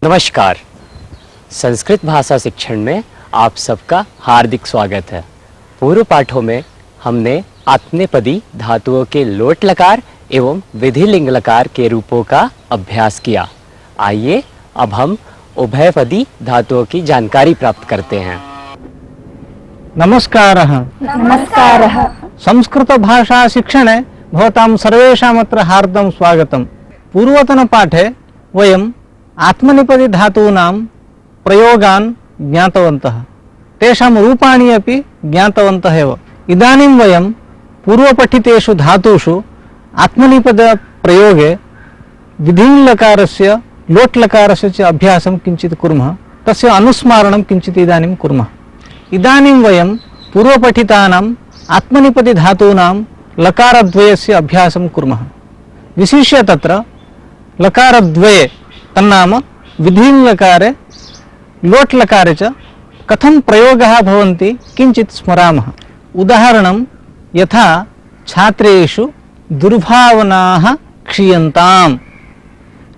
नमस्कार। संस्कृत भाषा शिक्षण में आप सबका हार्दिक स्वागत है। पूर्व पाठों में हमने आत्मनेपदी धातुओं के लोट लकार एवं विधि लिंग लकार के रूपों का अभ्यास किया। आइए अब हम उभयपदी धातुओं की जानकारी प्राप्त करते हैं। नमस्कारः। नमस्कारः। संस्कृत भाषा शिक्षणे भवतां सर्वेषामत्र हार्दं स्वागतम्। पूर्वतनपाठे वयम् आत्मनेपदी धातूनां प्रयोगान् ज्ञातवन्तः, तेषां रूपाणि अपि ज्ञातवन्तः एव। इदानीं वयं पूर्वपठितेषु धातुषु आत्मनेपदप्रयोगे विधिङ्लकारस्य लोट्लकारस्य च अभ्यासं किञ्चित् कुर्मः, तस्य अनुस्मारणं किञ्चित् इदानीं कुर्मः। इदानीं वयं पूर्वपठितानाम् आत्मनेपदी धातूनां लकारद्वयस्य अभ्यासं कुर्मः। विशिष्य तत्र लकारद्वये तन्नाम विधिङ्लकारे लोट्लकारे च कथं प्रयोगः भवन्ति किञ्चित् स्मरामः। उदाहरणं यथा छात्रेषु दुर्भावनाः क्षीयन्ताम्,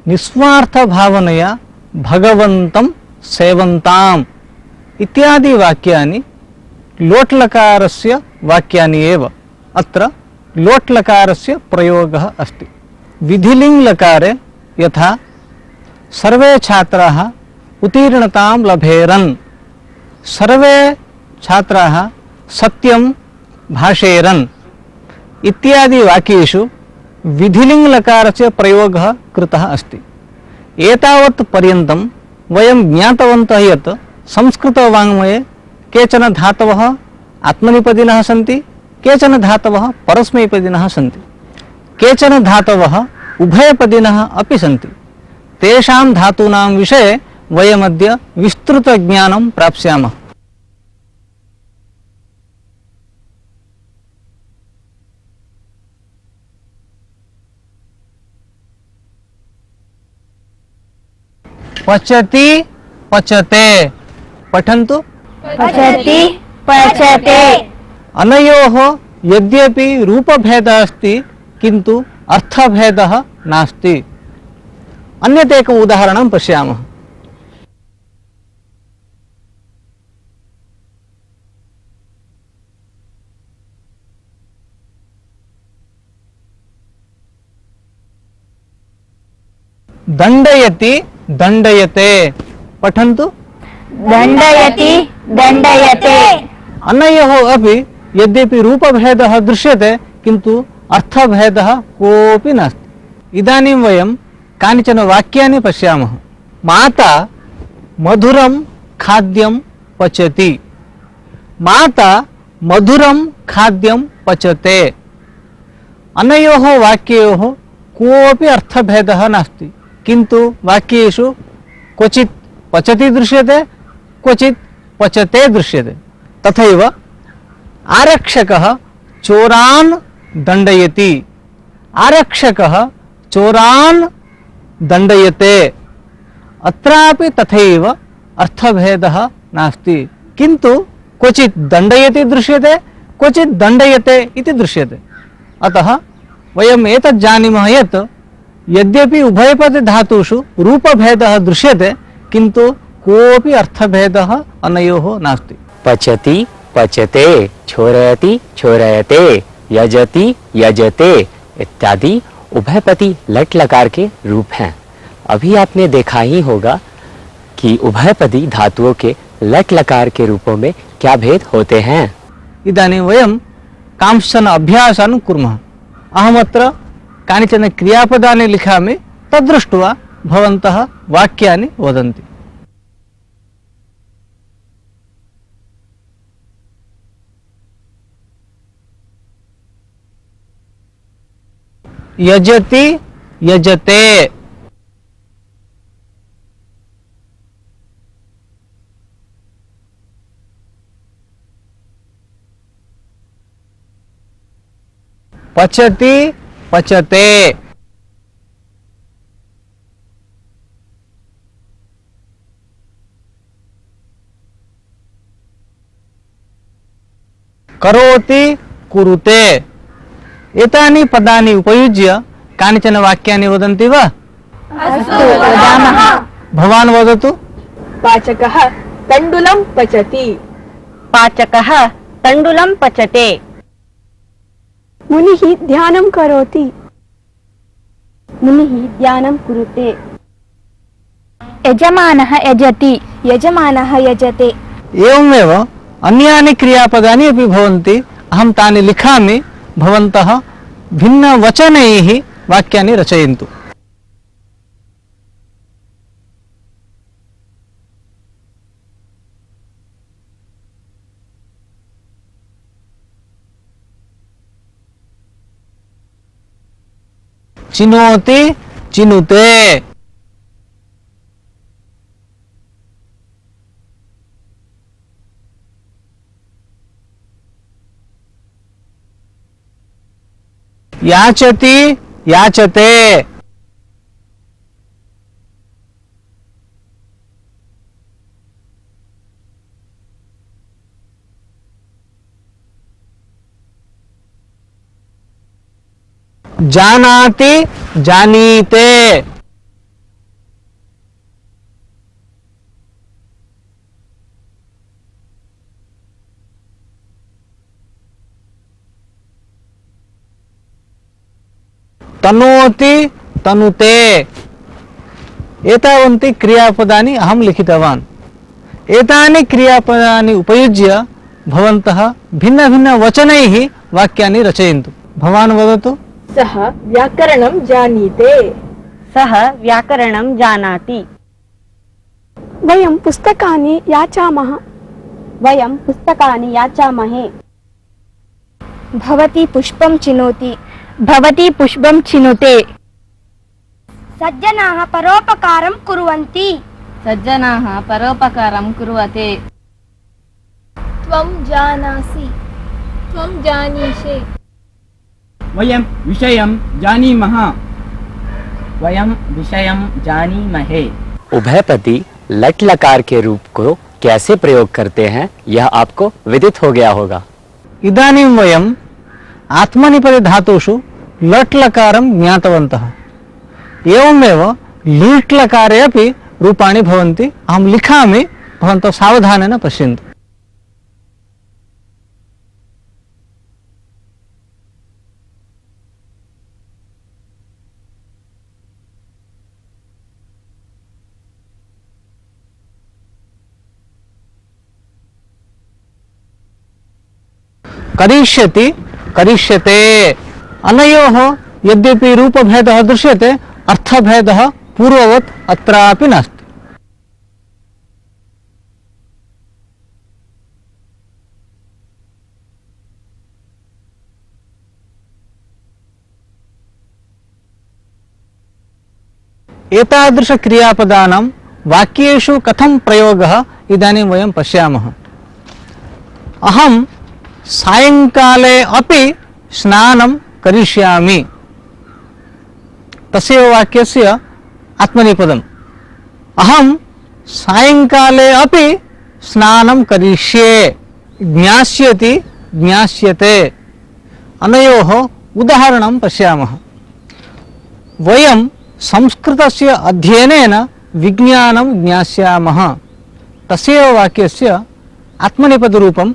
निस्वार्थभावनया भगवन्तं सेवन्ताम् इत्यादि वाक्यानि लोट्लकारस्य वाक्यानि एव। अत्र लोट्लकारस्य प्रयोगः अस्ति। विधिलिङ्लकारे यथा सर्वे छात्राः उत्तीर्णतां लभेरन्, सर्वे छात्राः सत्यं भाषेरन् इत्यादि वाक्येषु विधिलिङ्लकारस्य प्रयोगः कृतः अस्ति। एतावत् पर्यन्तं वयं ज्ञातवन्तः यत् संस्कृतवाङ्मये केचन धातवः आत्मनेपदिनः सन्ति, केचन धातवः परस्मैपदिनः सन्ति, केचन धातवः उभयपदिनः अपि सन्ति। तेषां धातूनां विषये वयमद्य विस्तृतज्ञानं प्राप्स्यामः। पचति पचते, पठन्तु। पचति पचते। अनयोः यद्यपि रूपभेदः अस्ति किन्तु अर्थभेदः नास्ति। अन्यत् एकम् उदाहरणं पश्यामः। दण्डयति दण्डयते, पठन्तु। दण्डयति दण्डयते। अनयोः अपि यद्यपि रूपभेदः दृश्यते किन्तु अर्थभेदः कोऽपि नास्ति। इदानीं वयं कानिचन वाक्यानि पश्यामः। माता मधुरं खाद्यं पचति, माता मधुरं खाद्यं पचते। अनयोः वाक्ययोः कोऽपि अर्थभेदः नास्ति, किन्तु वाक्येषु क्वचित् पचति दृश्यते, क्वचित् पचते दृश्यते। तथैव आरक्षकः चोरान् दण्डयति, आरक्षकः चोरान् दण्डयते। अत्रापि तथैव अर्थभेदः नास्ति, किन्तु क्वचित् दण्डयति दृश्यते, क्वचित् दण्डयते इति दृश्यते। अतः वयम् एतत् जानीमः यत् यद्यपि उभयपदी धातुषु रूपभेदः दृश्यते किन्तु कोऽपि अर्थभेदः अनयोः नास्ति। पचति पचते, छोरयति छोरयते, यजति यजते इत्यादि उभयपदी लट लकार के रूप हैं। अभी आपने देखा ही होगा कि उभयपदी धातुओं के लट लकार के रूपों में क्या भेद होते हैं। इदानीं वयं कांश्चन अभ्यासान् कुर्मः। अहमत्र कानिचन क्रियापदानि लिखामि, तद्दृष्ट्वा भवन्तः वाक्यानि वदन्ति। यजति यजते, पचति पचते, करोति कुरुते। एतानि पदानि उपयुज्य कानिचन वाक्यानि वदन्ति वा? अस्तु, वदामः। भवान् वदतु। पाचकः तण्डुलं पचति। पाचकः तण्डुलं पचते। मुनिः ध्यानं करोति। मुनिः ध्यानं कुरुते। यजमानः यजति। यजमानः यजते। एवमेव अन्यानि क्रियापदानि अपि भवन्ति। अहं तानि लिखामि, भवन्तः भिन्नवचनैः वाक्यानि रचयन्तु। चिनोति चिनुते। याचति याचते। जानाति जानीते। तनोति तनुते। एतावन्ति क्रियापदानि अहं लिखितवान्। एतानि क्रियापदानि उपयुज्य भवन्तः भिन्नभिन्नवचनैः वाक्यानि रचयन्तु। भवान् वदतु। सः व्याकरणं जानीते। सः व्याकरणं जानाति। वयं पुस्तकानि याचामः। वयं पुस्तकानि याचामहे। भवती पुष्पं चिनोति। भवती पुष्पं चिनुते। सज्जनाः परोपकारं कुर्वन्ति। सज्जनाः परोपकारं कुर्वते। त्वं जानासि। त्वं जानीषे। वयं विषयं जानीमः। वयं विषयं जानीमहे। उभयपदी लट लकार के रूप को कैसे प्रयोग करते हैं यह आपको विदित हो गया होगा। इदानीं वयम् आत्मनेपदी धातुषु लट् लकारं ज्ञातवन्तः। एवमेव लीट् लकारे अपि रूपाणि भवन्ति। अहं लिखामि, भवन्तः सावधानेन पश्यन्तु। करिष्यति करिष्यते। अनयोः यद्यपि रूपभेदः दृश्यते, अर्थभेदः पूर्ववत् अत्रापि नास्ति। एतादृशक्रियापदानां वाक्येषु कथं प्रयोगः इदानीं वयं पश्यामः। अहं सायंकाले अपि स्नानं करिष्यामि। तस्यैव वाक्यस्य आत्मनेपदम्। अहं सायंकाले अपि स्नानं करिष्ये। ज्ञास्यति ज्ञास्यते। अनयोः उदाहरणं पश्यामः। वयं संस्कृतस्य अध्ययनेन विज्ञानं ज्ञास्यामः। तस्यैव वाक्यस्य आत्मनेपदरूपं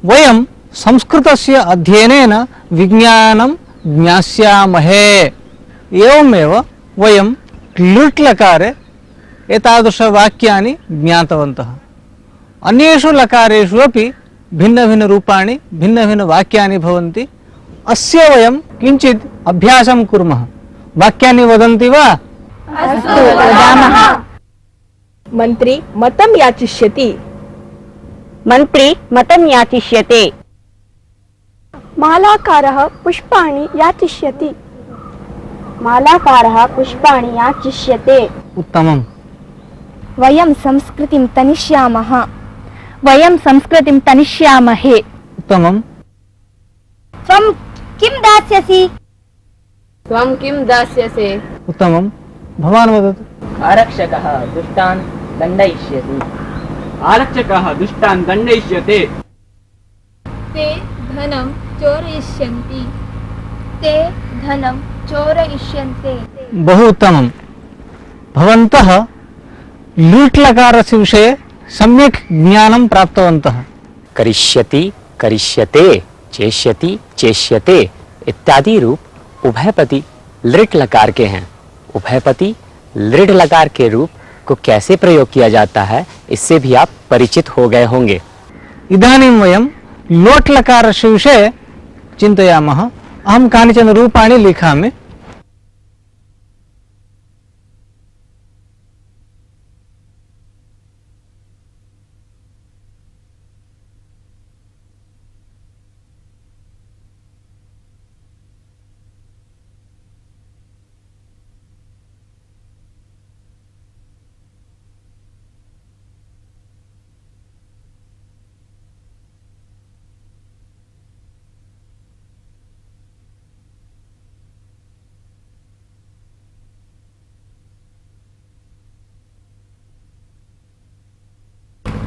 वयं संस्कृतस्य अध्ययनेन विज्ञानं ज्ञास्यामहे। एवमेव वयं लुट् लकारे एतादृशवाक्यानि ज्ञातवन्तः। अन्येषु लकारेषु अपि भिन्नभिन्नरूपाणि भिन्नभिन्नवाक्यानि भवन्ति। अस्य वयं किञ्चित् अभ्यासं कुर्मः। वाक्यानि वदन्ति वा? अस्तु वदामः। मन्त्री मतं याचिष्यति। मन्त्री मतं याचिष्यते। मालाकारः पुष्पाणि याचिष्यति। मालाकारः पुष्पाणि याचिष्यते। उत्तमम्। वयं संस्कृतिं तनिष्यामः। वयं संस्कृतिं तनिष्यामहे। उत्तमम्। त्वं किं दास्यसि? त्वं किं दास्यसे? उत्तमम्। भवान् वदतु। आरक्षकः दुष्टान् दण्डयिष्यति। आरक्षकः दुष्टान् दण्डयिष्यते। ते धनं चोरयिष्यन्ति। ते धनं चोरयिष्यन्ते। बहु उत्तमम्। भवन्तः लूट् लकारस्य विषये सम्यक् ज्ञानं प्राप्तवन्तः। करिष्यति, करिष्यते, चेष्यति, चेष्यते इत्यादि रूप उभयपदी लृट् लकार के हैं। उभयपदी लृट् लकार के रूप को कैसे प्रयोग किया जाता है इससे भी आप परिचित हो गए होंगे। इदानीं वयं लोट् लकारस्य विषये चिन्तयामः। अहं कानिचन रूपाणि लिखामि।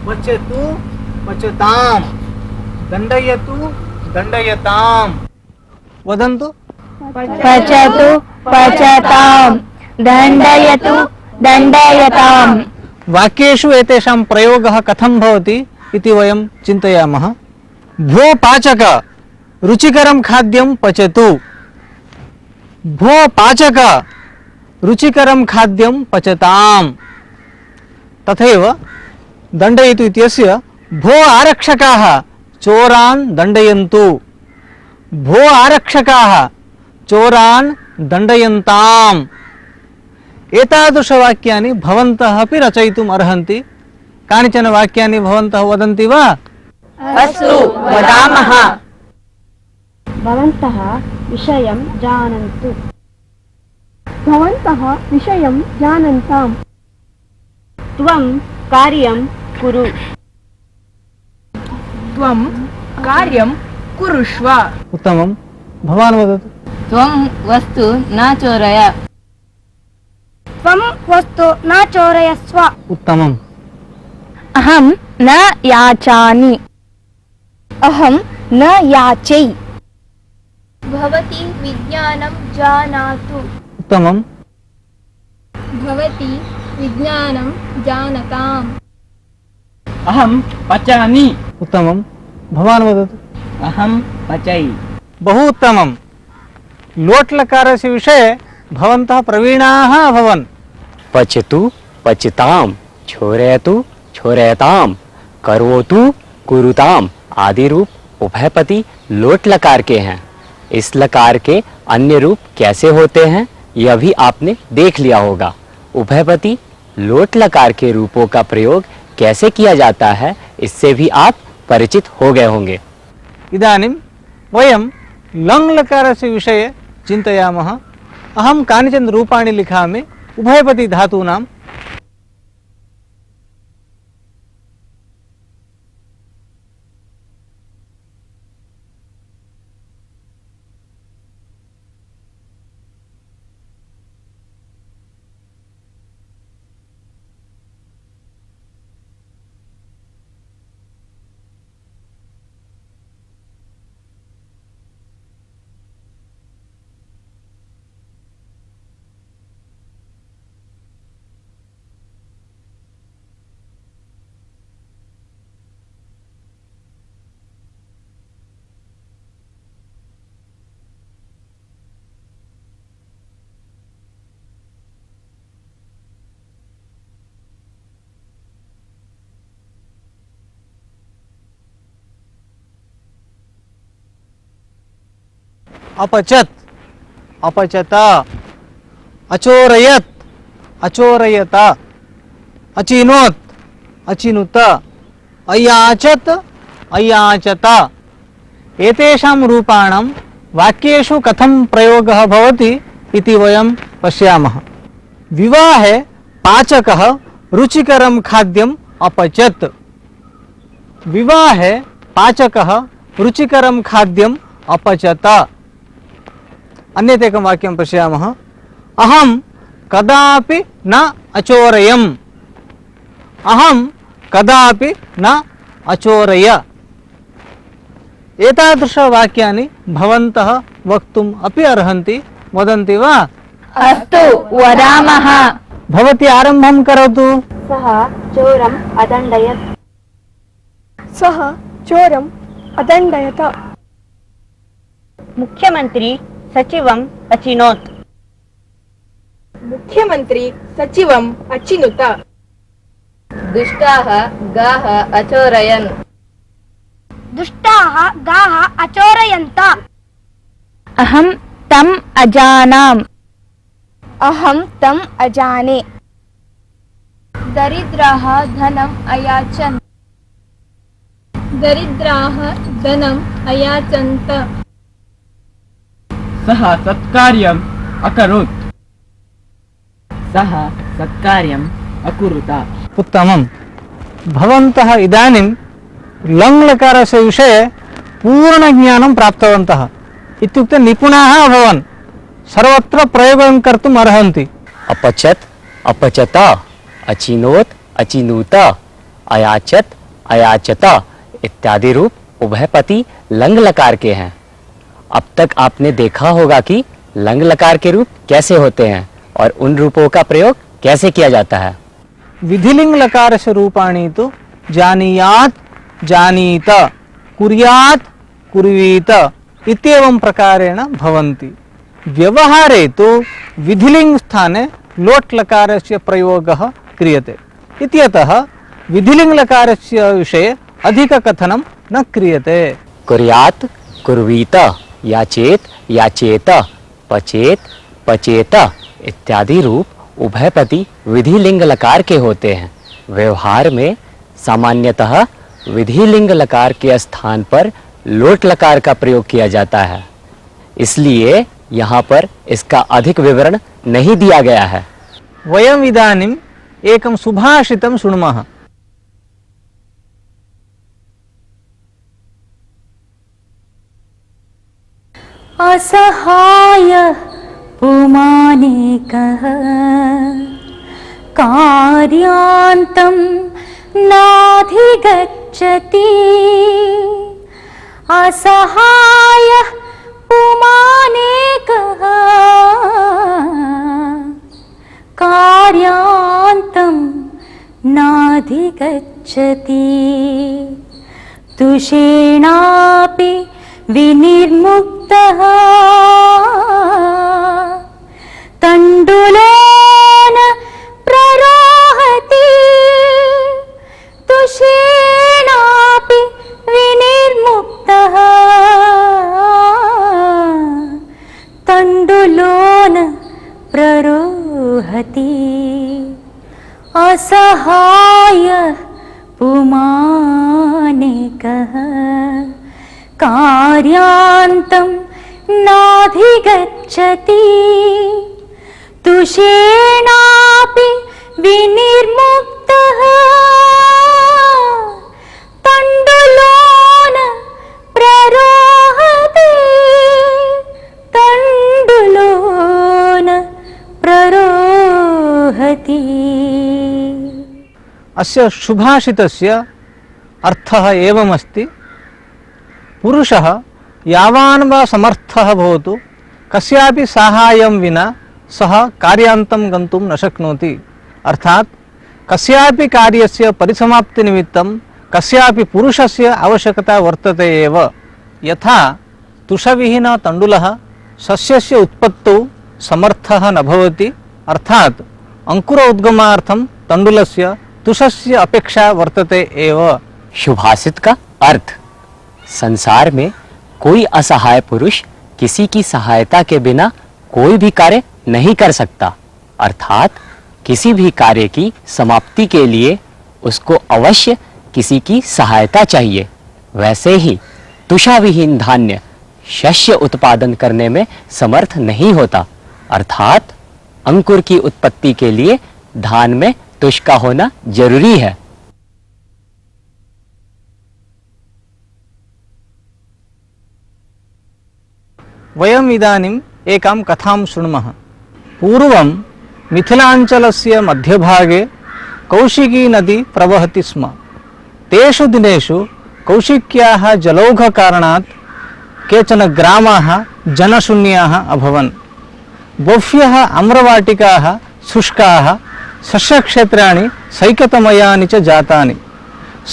पच्यतु पच्यताम्, दण्डयतु दण्डयताम्। वदन्तु। पचतु पचताम्, दण्डयतु दण्डयताम्। वाक्येषु एतेषां प्रयोगः कथं भवति इति वयं चिन्तयामः। भो पाचक, रुचिकरं खाद्यं पचतु। भो पाचक, रुचिकरं खाद्यं पचताम्। तथैव दण्डयतु इत्यस्य भो आरक्षकाः चोरान् दण्डयन्तु। भो आरक्षकाः चोरान् दण्डयन्ताम्। एतादृशवाक्यानि भवन्तः अपि रचयितुम् अर्हन्ति। कानिचन वाक्यानि भवन्तः वदन्ति वा? अस्तु, वदामः। भवन्तः विषयं जानन्तु। भवन्तः विषयं जानन्ताम्। त्वं कार्यं कुरु। त्वं कार्यं कुरुष्व। उत्तमं। भवान् वदतु। त्वं वस्तु न चोरय। त्वं वस्तु न चोरयस्व। उत्तमम्। अहं न याचामि। अहं न याचै। भवती विज्ञानं जानातु। उत्तमम्। भवती विज्ञानं जानताम्। अहं पचामि। उत्तमं। भवान् वदतु। अहं पचै। बहु उत्तमं। लोट् लकारस्य विषये भवन्तः प्रवीणाः अभवन्। पचतु पचताम, छोरयतु छोरयताम, करोतु कुरुताम आदि रूप उभयपदी लोट लकार के हैं। इस लकार के अन्य रूप कैसे होते हैं यह भी आपने देख लिया होगा। उभयपदी लोट लकार के रूपों का प्रयोग कैसे किया जाता है इससे भी आप परिचित हो गए होंगे। इदानीं वयं लङ् लकारस्य विषये चिन्तयामः। अहं कानिचन रूपाणि लिखामि उभयपदी धातूनां। अपचत, अपचत, अचोरयत, अचोरयत, अचिनोत, अचिनुत, अयाचत, अयाचत। एतेषां रूपाणां वाक्येषु कथं प्रयोगः भवति इति वयं पश्यामः। विवाहे पाचकः रुचिकरं खाद्यम् अपचत। विवाहे पाचकः रुचिकरं खाद्यम् अपचत। अन्यदेकं वाक्यं पश्यामः। अहं कदापि न अचोरयम्। अहं कदापि न अचोरय। एतादृशवाक्यानि भवन्तः वक्तुम् अपि अर्हन्ति। वदन्ति वा? अस्तु, वदामः। भवती आरम्भं करोतु। सः चोरम् अदण्डयत्। सः चोरम् अदण्डयत। मुख्यमंत्री सचिवम् अचिनोत्। मुख्यमंत्री सचिवम् अचिनुत। दुष्टाः गाः अचोरयन्। दुष्टाः गाः अचोरयन्त। अहं तम् अजानाम्। अहं तम् अजाने। दरिद्राः धनम् अयाचन्। दरिद्राः धनम् अयाचन्त। सः सत्कार्यम् अकरोत्। सः सत्कार्यम् अकुरुत। उत्तमं। भवन्तः इदानीं लङ् लकारस्य विषये पूर्णज्ञानं प्राप्तवन्तः, इत्युक्ते निपुणाः अभवन्, सर्वत्र प्रयोगं कर्तुम् अर्हन्ति। अपचत, अपचत, अचिनोत, अचिनूत, अयाचत, अयाचत इत्यादि रूप उभयपति लंग लकार के हैं। अब तक आपने देखा होगा कि लंग लकार के रूप कैसे होते हैं और उन रूपों का प्रयोग कैसे किया जाता है। विधिलिंग लकारस्य रूपाणि तु जानीयात्, जानीत, कुर्यात्, कुर्वीत इत्येवं प्रकारेण भवन्ति। व्यवहारे तु विधिलिंग स्थाने लोट् लकारस्य प्रयोगः क्रियते। इत्यतः विधिलिंग लकारस्य विषये अधिककथनं न क्रियते। कुर्यात्, कुर्वीत, याचेत, याचेत, पचेत, पचेत इत्यादि रूप उभयपति विधिलिंग लकार के होते हैं। व्यवहार में सामान्यतः विधिलिंग लकार के स्थान पर लोट लकार का प्रयोग किया जाता है, इसलिए यहाँ पर इसका अधिक विवरण नहीं दिया गया है। वयम् इदानीम् एकं सुभाषितं शृणुमः। असहाय पुमानेकः कार्यान्तं नाधिगच्छति। असहाय पुमानेकः कार्यान्तं नाधिगच्छति। तुषेणापि विनिर्मुक्तः तण्डुलेन प्ररोहति। तुषेणापि विनिर्मुक्तः तण्डुलेन प्ररोहति। असहाय पुमानेकः कार्यान्तं नाधिगच्छति। तुषेणापि विनिर्मुक्तः तण्डुलेन प्ररोहति। तण्डुलेन प्ररोहति। अस्य सुभाषितस्य अर्थः एवमस्ति। पुरुषः यावान् वा समर्थः भवतु कस्यापि साहाय्यं विना सः कार्यान्तं गन्तुं न शक्नोति। अर्थात् कस्यापि कार्यस्य परिसमाप्तिनिमित्तं कस्यापि पुरुषस्य आवश्यकता वर्तते एव। यथा तुषविहीनः तण्डुलः सस्यस्य उत्पत्तौ समर्थः न भवति, अर्थात् अंकुर उद्गमार्थं तण्डुलस्य तुषस्य अपेक्षा वर्तते एव। सुभाषित का अर्थ: संसार में कोई असहाय पुरुष किसी की सहायता के बिना कोई भी कार्य नहीं कर सकता, अर्थात किसी भी कार्य की समाप्ति के लिए उसको अवश्य किसी की सहायता चाहिए। वैसे ही तुषाविहीन धान्य शस्य उत्पादन करने में समर्थ नहीं होता, अर्थात अंकुर की उत्पत्ति के लिए धान में तुष का होना जरूरी है। वयम् इदानीम् एकां कथां शृणुमः। पूर्वं मिथिलाञ्चलस्य मध्यभागे कौशिकी नदी प्रवहति स्म। तेषु दिनेषु कौशिक्याः जलौघकारणात् केचन ग्रामाः जनशून्याः अभवन्। बह्व्यः आम्रवाटिकाः शुष्काः सस्यक्षेत्राणि सैकतमयानि च जातानि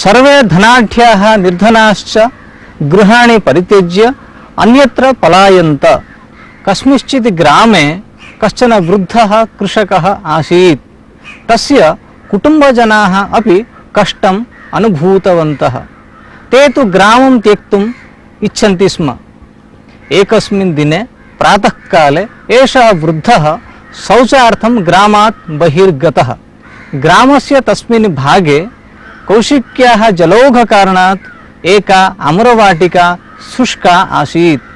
सर्वे धनाढ्याः निर्धनाश्च गृहाणि परित्यज्य अन्यत्र पलायन्त कस्मिंश्चित् ग्रामे कश्चन वृद्धः कृषकः आसीत् तस्य कुटुम्बजनाः अपि कष्टम् अनुभूतवन्तः ते तु ग्रामं त्यक्तुम् इच्छन्ति स्म एकस्मिन् दिने प्रातःकाले एषः वृद्धः शौचार्थं ग्रामात् बहिर्गतः ग्रामस्य तस्मिन् भागे कौशिक्याः जलौघकारणात् एका आम्रवाटिका शुष्का आसीत्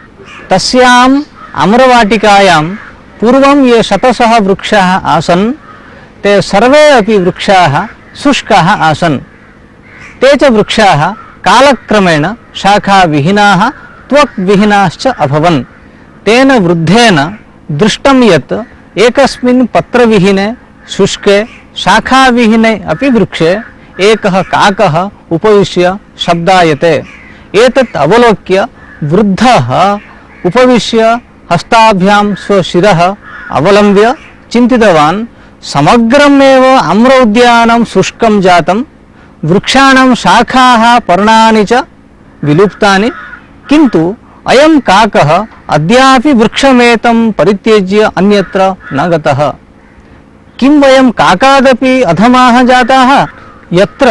तस्याम् आम्रवाटिकायां पूर्वं ये शतशः वृक्षाः आसन् ते सर्वे अपि वृक्षाः शुष्काः आसन् ते च वृक्षाः कालक्रमेण शाखाविहीनाः त्वक्विहीनाश्च अभवन् तेन वृद्धेन दृष्टं यत् एकस्मिन् पत्रविहीने शुष्के शाखाविहीने अपि वृक्षे एकः काकः उपविश्य शब्दायते एतत् अवलोक्य वृद्धः उपविश्य हस्ताभ्यां स्वशिरः अवलम्ब्य चिन्तितवान् समग्रमेव आम्रोद्यानं शुष्कं जातं वृक्षाणां शाखाः पर्णानि च विलुप्तानि किन्तु अयं काकः अद्यापि वृक्षमेतं परित्यज्य अन्यत्र न गतः किं वयं काकादपि अधमाः जाताः यत्र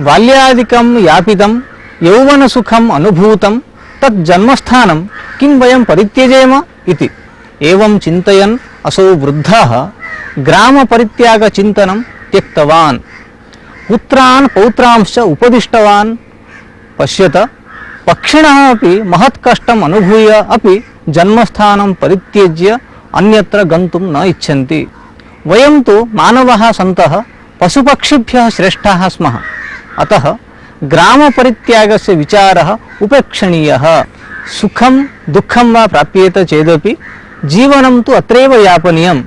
बाल्यादिकं यापितं यौवनसुखम् अनुभूतं तत् जन्मस्थानं किं वयं परित्यजेम इति एवं चिन्तयन् असौ वृद्धः ग्रामपरित्यागचिन्तनं त्यक्तवान् पुत्रान् पौत्रांश्च उपदिष्टवान् पश्यत पक्षिणः अपि महत्कष्टम् अनुभूय अपि जन्मस्थानं परित्यज्य अन्यत्र गन्तुं न इच्छन्ति वयं तु मानवाः सन्तः पशुपक्षिभ्यः श्रेष्ठाः स्मः अतः ग्रामपरित्यागस्य विचारः उपेक्षणीयः सुखं दुःखं वा प्राप्येत चेदपि जीवनं तु अत्रैव यापनीयं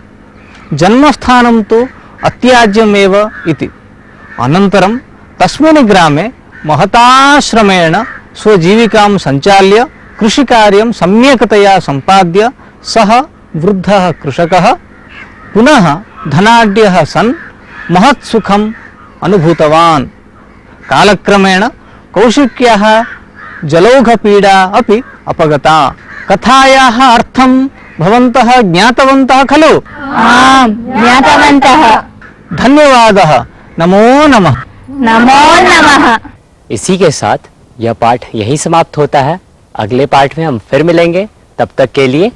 जन्मस्थानं तु अत्याज्यमेव इति अनन्तरं तस्मिन् ग्रामे महताश्रमेण स्वजीविकां सञ्चाल्य कृषिकार्यं सम्यक्तया सम्पाद्य सः वृद्धः कृषकः पुनः धनाढ्यः सन् महत्सुखम् अनुभूतवान् कालक्रमेण कौशिक्याः जलौघपीडा अपि अपगता कथायाः अर्थं भवन्तः ज्ञातवन्तः खलु आम् ज्ञातवन्तः धन्यवादः नमो नमः नमो नमः। इसी के साथ यह पाठ यहीं समाप्त होता है। अगले पाठ में हम फिर मिलेंगे, तब तक के लिए